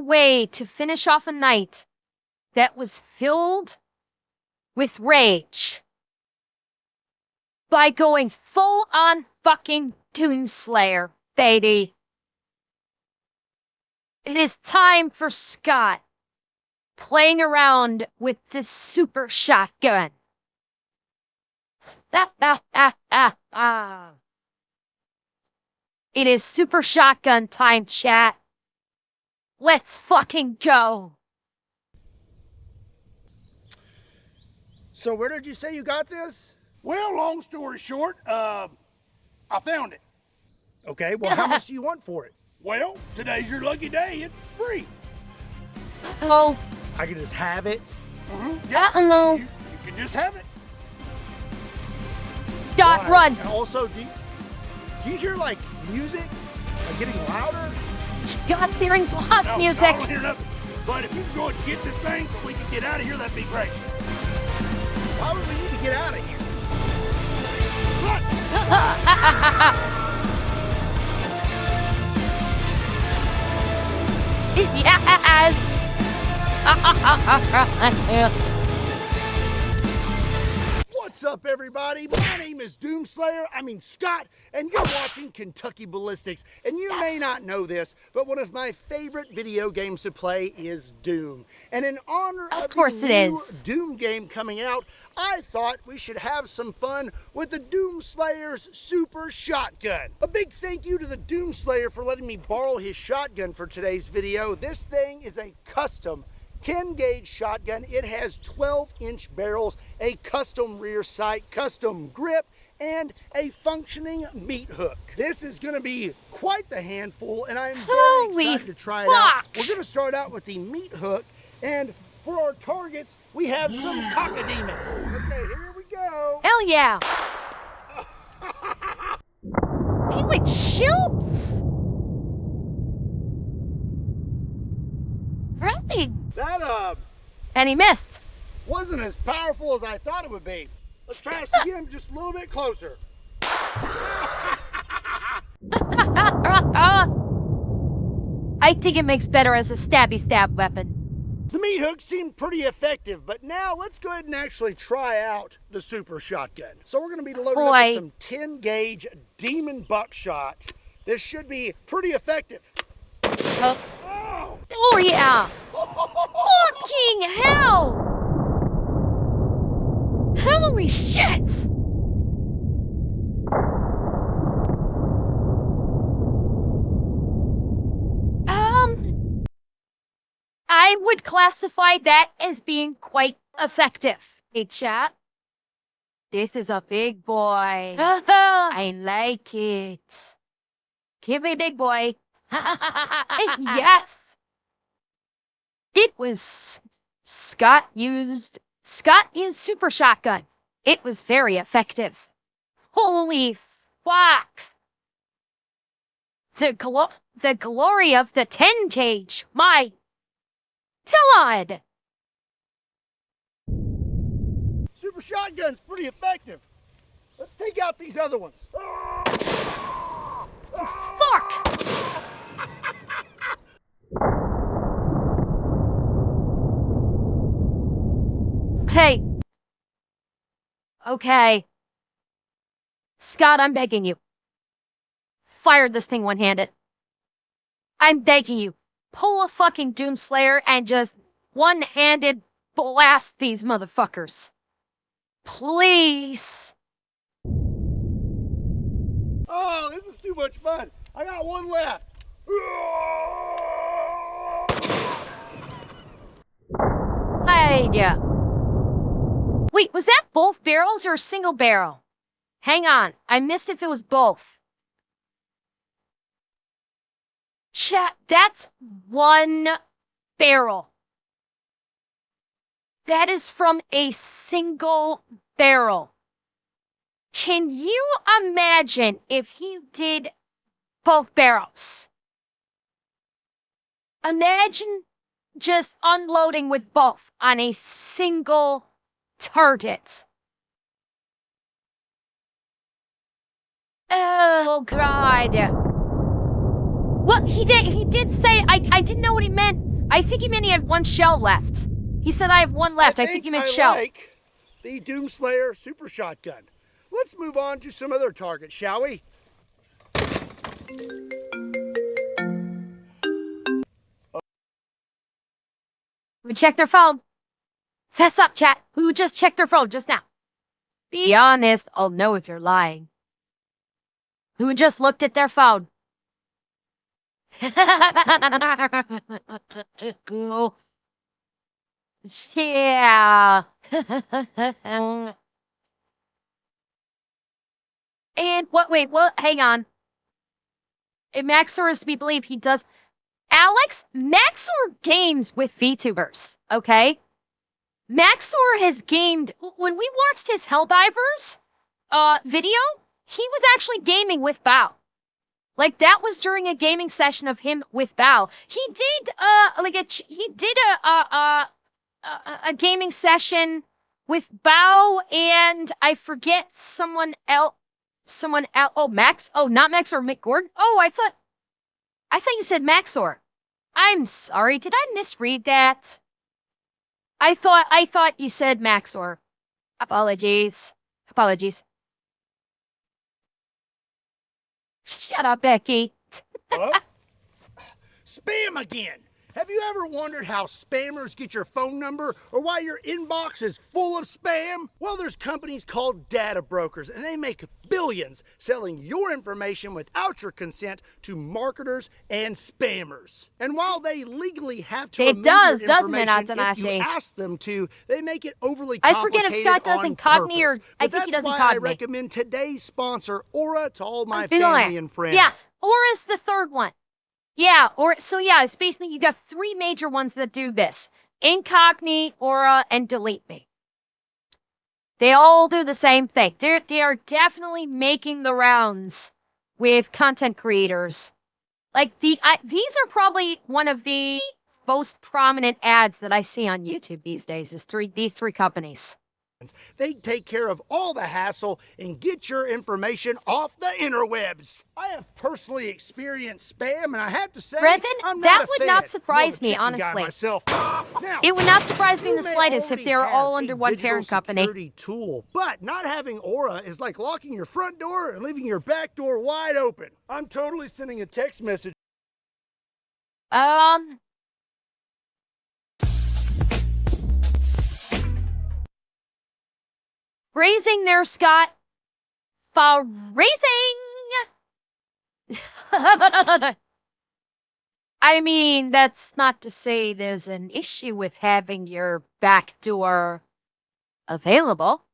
better way to finish off a night that was filled with rage by going full on fucking Doomslayer, baby. It is time for Scott playing around with the super shotgun. It is super shotgun time, chat. Let's fucking go. So where did you say you got this? Well, long story short, I found it. Okay, well, how much do you want for it? Well, today's your lucky day. It's free. Oh. I can just have it? Uh-oh. You can just have it. Scott, Why? run. And also, do you hear, like, music? Like, getting louder? Scott's hearing boss No, music. I don't hear nothing. But if you can go and get this thing so we can get out of here, that'd be great. Why would we need to get out of here? Yes. What's up, everybody? My name is Scott, and you're watching Kentucky Ballistics. And you may not know this, but one of my favorite video games to play is Doom. And in honor of the new Doom game coming out, I thought we should have some fun with the Doomslayer's Super Shotgun. A big thank you to the Doomslayer for letting me borrow his shotgun for today's video. This thing is a custom 10-gauge shotgun. It has 12-inch barrels, a custom rear sight, custom grip, and a functioning meat hook. This is going to be quite the handful, and I'm very excited to try it out. We're going to start out with the meat hook, and for our targets, we have some cockademons. Okay, here we go. Hell yeah. Hey, wait, shoots. Really? That, And he missed. wasn't as powerful as I thought it would be. Let's try this again, just a little bit closer. I think it makes better as a stabby stab weapon. The meat hook seemed pretty effective, but now let's go ahead and actually try out the super shotgun. So we're going to be loading up with some 10-gauge demon buckshot. This should be pretty effective. Oh yeah! Fucking hell! Holy shit! I would classify that as being quite effective. Hey chat, this is a big boy. I like it. Give me big boy. Yes! It was Scott used super shotgun. It was very effective. Holy fuck! The glory of the 10-gauge. My God! Super shotgun's pretty effective. Let's take out these other ones. Fuck! Okay. Scott, I'm begging you. Fire this thing one-handed. I'm begging you. Pull a fucking Doomslayer and just one-handed blast these motherfuckers. Please. Oh, this is too much fun. I got one left. Yeah. Wait, was that both barrels or a single barrel? Hang on, I missed if it was both. Chat, that's one barrel. That is from a single barrel. Can you imagine if he did both barrels? Imagine just unloading with both on a single target. Oh, God. Well, he did say, I didn't know what he meant I think he meant he had one shell left. He said I have one left. I think he meant shell. Like the Doomslayer super shotgun. Let's move on to some other targets, shall we? We check their phone. Fess up, chat. Who just checked their phone just now? Be honest. I'll know if you're lying. Who just looked at their phone? Yeah. And what? Wait, what? Hang on. If Maxor is to be believed, he does. Alex, Maxor games with VTubers, okay? Maxor has gamed. When we watched his Helldivers video, he was actually gaming with Bao. Like, that was during a gaming session of him with Bao. He did, a gaming session with Bao and I forget someone else. Oh, Max? Oh, not Max or Mick Gordon? Oh, I thought you said Maxor. I'm sorry. Did I misread that? I thought you said Maxor. Apologies. Apologies. Shut up, Becky. Huh? Spam again. Have you ever wondered how spammers get your phone number or why your inbox is full of spam? Well, there's companies called data brokers and they make billions selling your information without your consent to marketers and spammers. And while they legally have to remove your information if you ask them to, they make it overly complicated. I forget if Scott does incognito or I think he does incognito. That's why I recommend today's sponsor, Aura, to all my family and friends. Yeah, Aura's the third one. Yeah, it's basically you got three major ones that do this. Incogni, Aura, and Delete Me. They all do the same thing. They are definitely making the rounds with content creators. Like, these are probably one of the most prominent ads that I see on YouTube these days is these three companies. They take care of all the hassle and get your information off the interwebs. I have personally experienced spam, and I have to say, I'm not that a would fan. not surprise me, Guy honestly. myself. Now, it would not surprise me in the you may slightest if they were already all have under a one digital parent company. security tool, but not having Aura is like locking your front door and leaving your back door wide open. I'm totally sending a text message. Raising there, Scott. For raising. I mean, that's not to say there's an issue with having your back door available.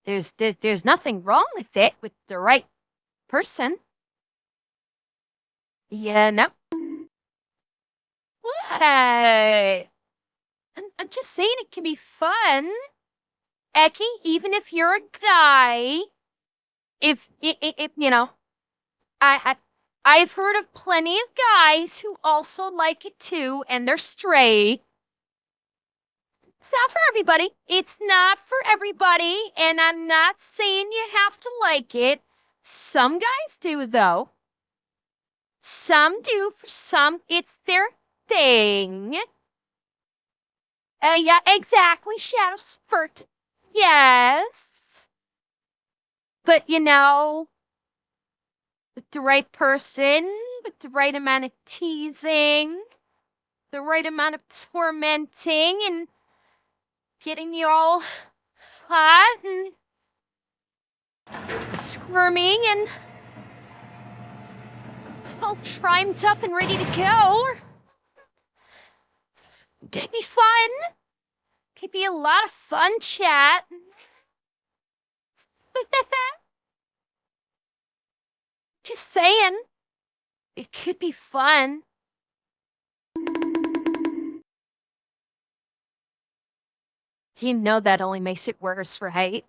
There's nothing wrong with it with the right person. Yeah, no. What? I'm just saying it can be fun. Eki, even if you're a guy, if you know, I've heard of plenty of guys who also like it too, and they're straight. It's not for everybody. It's not for everybody, and I'm not saying you have to like it. Some guys do, though. Some do. For some, it's their thing. Yeah, exactly, Shadow Spurt. Yes. But, you know, with the right person, with the right amount of teasing, the right amount of tormenting, and getting you all hot and squirming and all primed up and ready to go. Could be fun. Could be a lot of fun, chat. Just saying. It could be fun. You know that only makes it worse, right?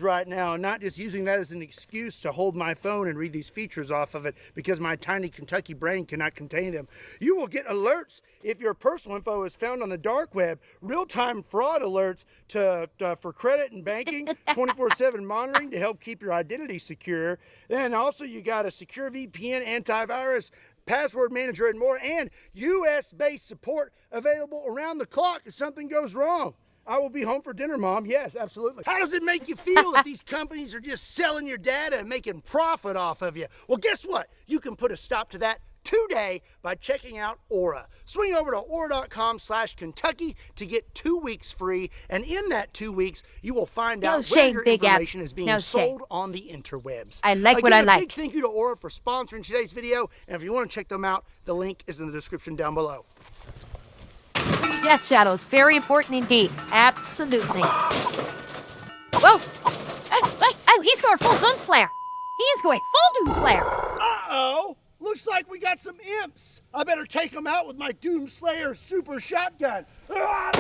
right now and not just using that as an excuse to hold my phone and read these features off of it because my tiny Kentucky brain cannot contain them. You will get alerts if your personal info is found on the dark web, real-time fraud alerts for credit and banking, 24/7 monitoring to help keep your identity secure. And also you got a secure VPN, antivirus, password manager, and more, and US-based support available around the clock if something goes wrong. I will be home for dinner, Mom. Yes, absolutely. How does it make you feel that these companies are just selling your data and making profit off of you? Well, guess what? You can put a stop to that today by checking out Aura. Swing over to aura.com/Kentucky to get 2 weeks free, and in that 2 weeks, you will find out where your information is being sold on the interwebs. I like what I like. A big thank you to Aura for sponsoring today's video, and if you want to check them out, the link is in the description down below. Yes, Shadows. Very important indeed. Absolutely. Whoa! Oh, he's going full Doom Slayer. He is going full Doom Slayer. Uh-oh! Looks like we got some imps. I better take them out with my Doom Slayer super shotgun. Oh,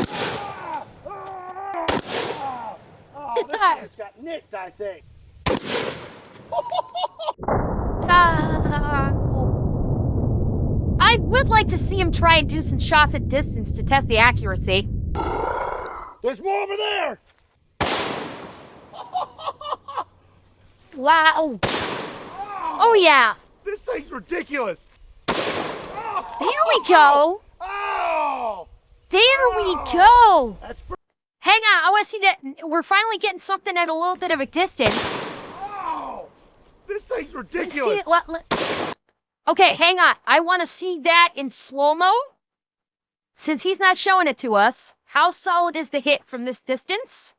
this guy's got nicked, I think. I would like to see him try and do some shots at distance to test the accuracy. There's more over there! Wow. Oh, yeah. This thing's ridiculous. There we go. Oh! There we go. That's Hang on, I want to see that. We're finally getting something at a little bit of a distance. Oh! This thing's See ridiculous. it, okay, hang on. I want to see that in slow-mo. Since he's not showing it to us, how solid is the hit from this distance?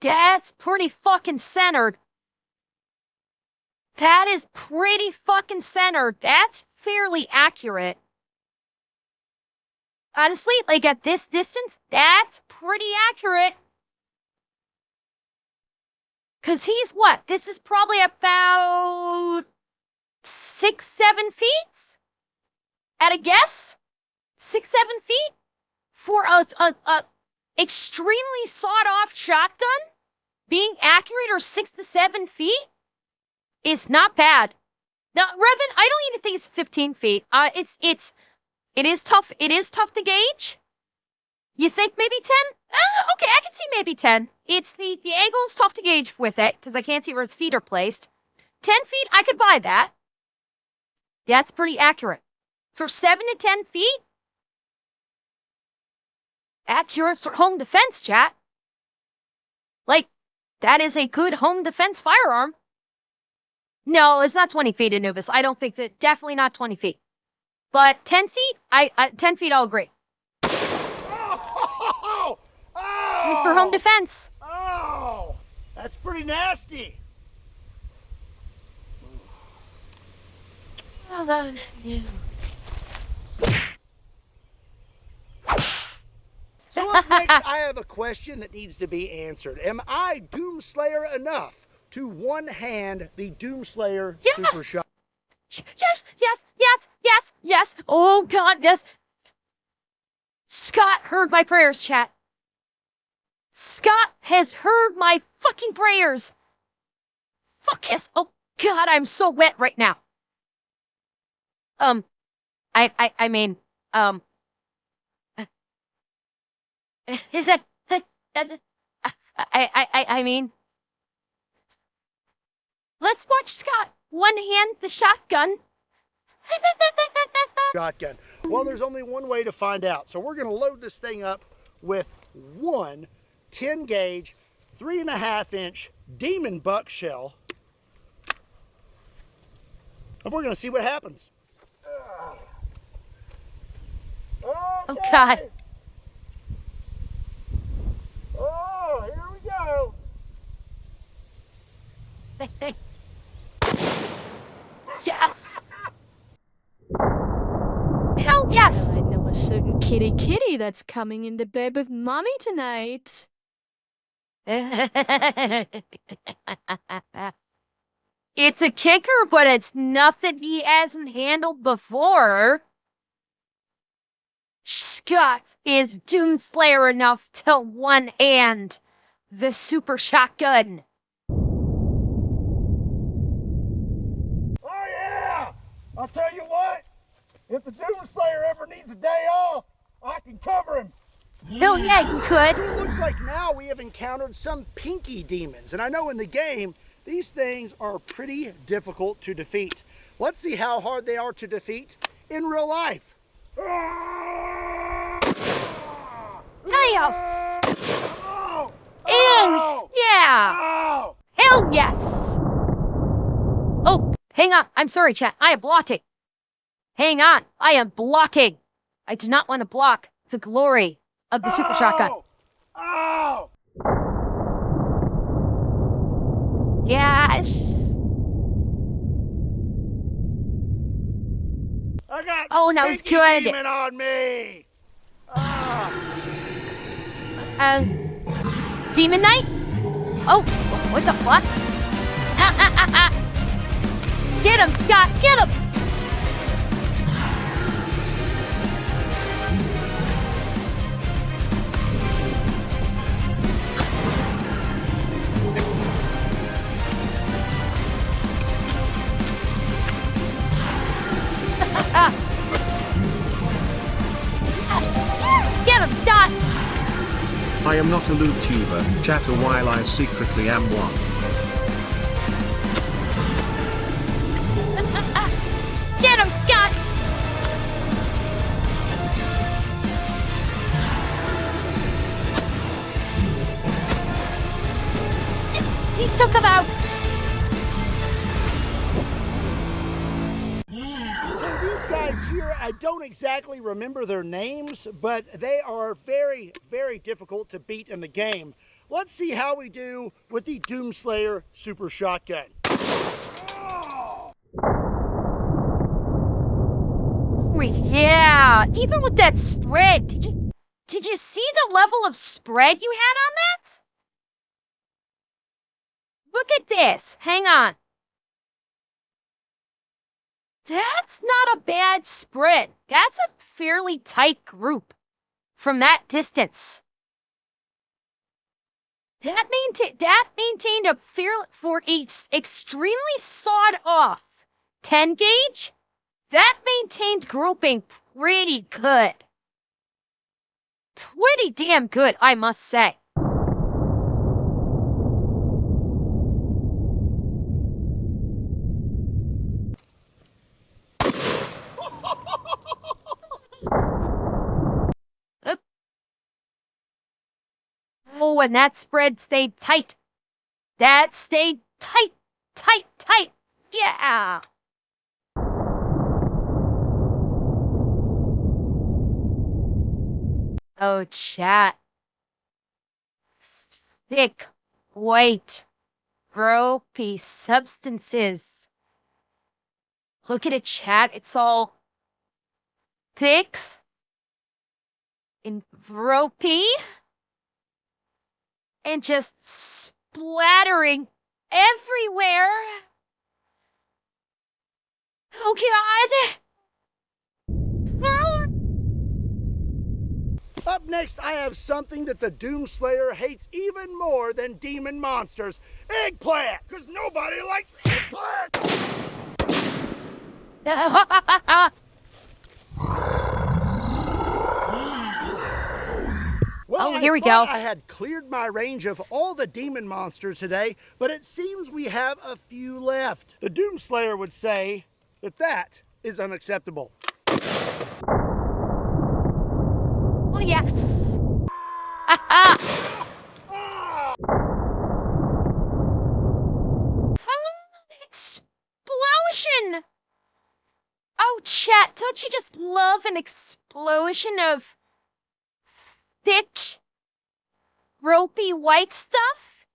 That's pretty fucking centered. That is pretty fucking centered. That's fairly accurate. Honestly, like at this distance, that's pretty accurate. Because he's what? This is probably about 6-7 feet? At a guess? 6-7 feet? For a extremely sawed-off shotgun? Being accurate or 6 to 7 feet? Is not bad. Now, Revan, I don't even think it's 15 feet. It is tough. It is tough to gauge. You think maybe 10? Okay, I can see maybe 10. It's the angle is tough to gauge with it because I can't see where his feet are placed. 10 feet, I could buy that. That's pretty accurate. For 7 to 10 feet, that's your home defense, chat. Like, that is a good home defense firearm. No, it's not 20 feet, Anubis. I don't think that. Definitely not 20 feet. But 10 feet, 10 feet, I'll agree. Oh! For home defense. Oh! That's pretty nasty. Oh, that was new. So up next, I have a question that needs to be answered. Am I Doomslayer enough to one-hand the Doomslayer Super Shot? Yes. Oh, God, yes. Scott heard my prayers, chat. Scott has heard my fucking prayers. Fuck yes. Oh, God, I'm so wet right now. I mean, is that, I mean, let's watch Scott one-hand the shotgun. Shotgun. Well, there's only one way to find out. So we're going to load this thing up with one 10-gauge, 3.5-inch Demon Buck shell. And we're going to see what happens. Okay. Oh, God. Oh, here we go. Yes. Hell yes. I know a certain kitty that's coming into bed with mommy tonight. It's a kicker, but it's nothing he hasn't handled before. Scott is Doomslayer enough to one hand the super shotgun. Oh yeah! I'll tell you what, if the Doomslayer ever needs a day off, I can cover him. Hell yeah, you could. So it looks like now we have encountered some pinky demons, and I know in the game, these things are pretty difficult to defeat. Let's see how hard they are to defeat in real life. Nice. Oh! And yeah. Oh! Hell yes. Oh, hang on. I'm sorry, chat. I am blocking. Hang on. I am blocking. I do not want to block the glory of the super shotgun. Oh! Yes. I got Oh, that was pinky good. demon on me. Demon Knight? Oh, what the fuck? Get him, Scott, get him! Get him, Scott! I am not a LootTuber, chatter while I secretly am one. Get him, Scott! He took him out! So these guys here, I don't exactly remember their names, but they are very, very difficult to beat in the game. Let's see how we do with the Doomslayer Super Shotgun. Oh! Yeah, even with that spread, did you see the level of spread you had on that? Look at this. Hang on. That's not a bad spread. That's a fairly tight group from that distance. That maintained a for a extremely sawed-off 10 gauge. That maintained grouping pretty good. Pretty damn good, I must say. Oh, and that spread stayed tight. That stayed tight, tight, tight. Yeah. Oh, chat. Thick, white, ropey substances. Look at it, chat. It's all thick and ropey and just splattering everywhere. Oh, God. Up next, I have something that the Doomslayer hates even more than demon monsters. Eggplant! Because nobody likes eggplant! Well, Oh, here we thought go. I had cleared my range of all the demon monsters today, but it seems we have a few left. The Doomslayer would say that that is unacceptable. Oh, yes. Explosion! Oh, chat, don't you just love an explosion of thick, ropey white stuff?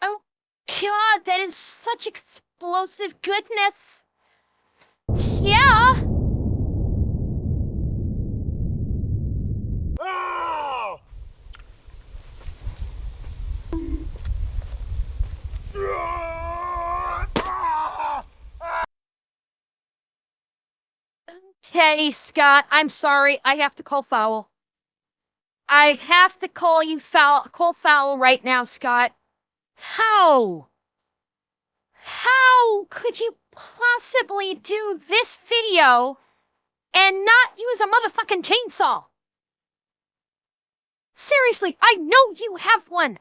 Oh, God, that is such explosive goodness. Yeah. Oh! Okay, Scott, I'm sorry. I have to call foul. I have to call you foul right now, Scott. How? How could you possibly do this video and not use a motherfucking chainsaw? Seriously, I know you have one.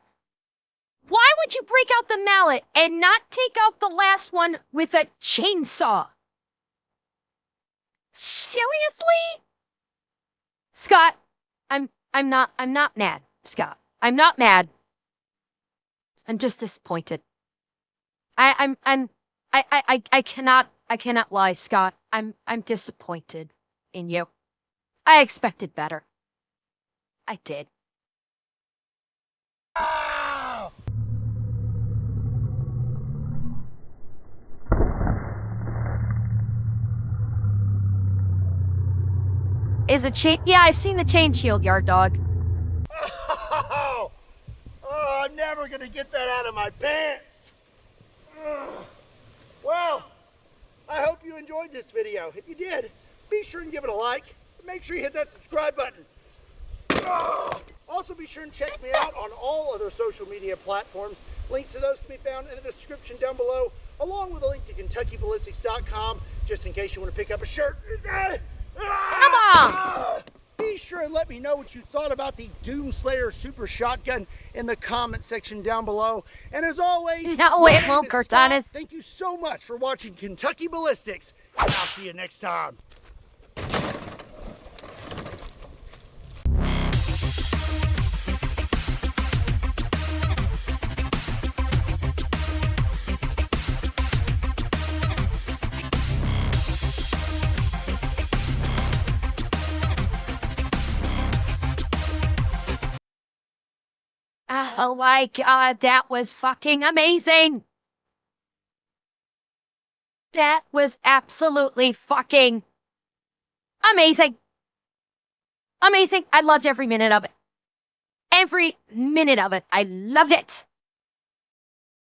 Why would you break out the mallet and not take out the last one with a chainsaw? Seriously? Scott, I'm not mad, Scott. I'm not mad. I'm just disappointed. I cannot lie, Scott. I'm disappointed in you. I expected better. I did. Ow! Is a chain? Yeah, I've seen the chain shield, yard dog. Oh, I'm never gonna get that out of my pants. Ugh. Well, I hope you enjoyed this video. If you did, be sure and give it a like. Make sure you hit that subscribe button. Ugh. Also, be sure and check me out on all other social media platforms. Links to those can be found in the description down below, along with a link to KentuckyBallistics.com, just in case you want to pick up a shirt. Come on! Be sure and let me know what you thought about the Doomslayer Super Shotgun in the comment section down below. And as always, No, my it name won't, is Cortana. Scott. Thank you so much for watching Kentucky Ballistics, and I'll see you next time. Oh my god, that was fucking amazing! That was absolutely fucking amazing! Amazing! I loved every minute of it. Every minute of it. I loved it!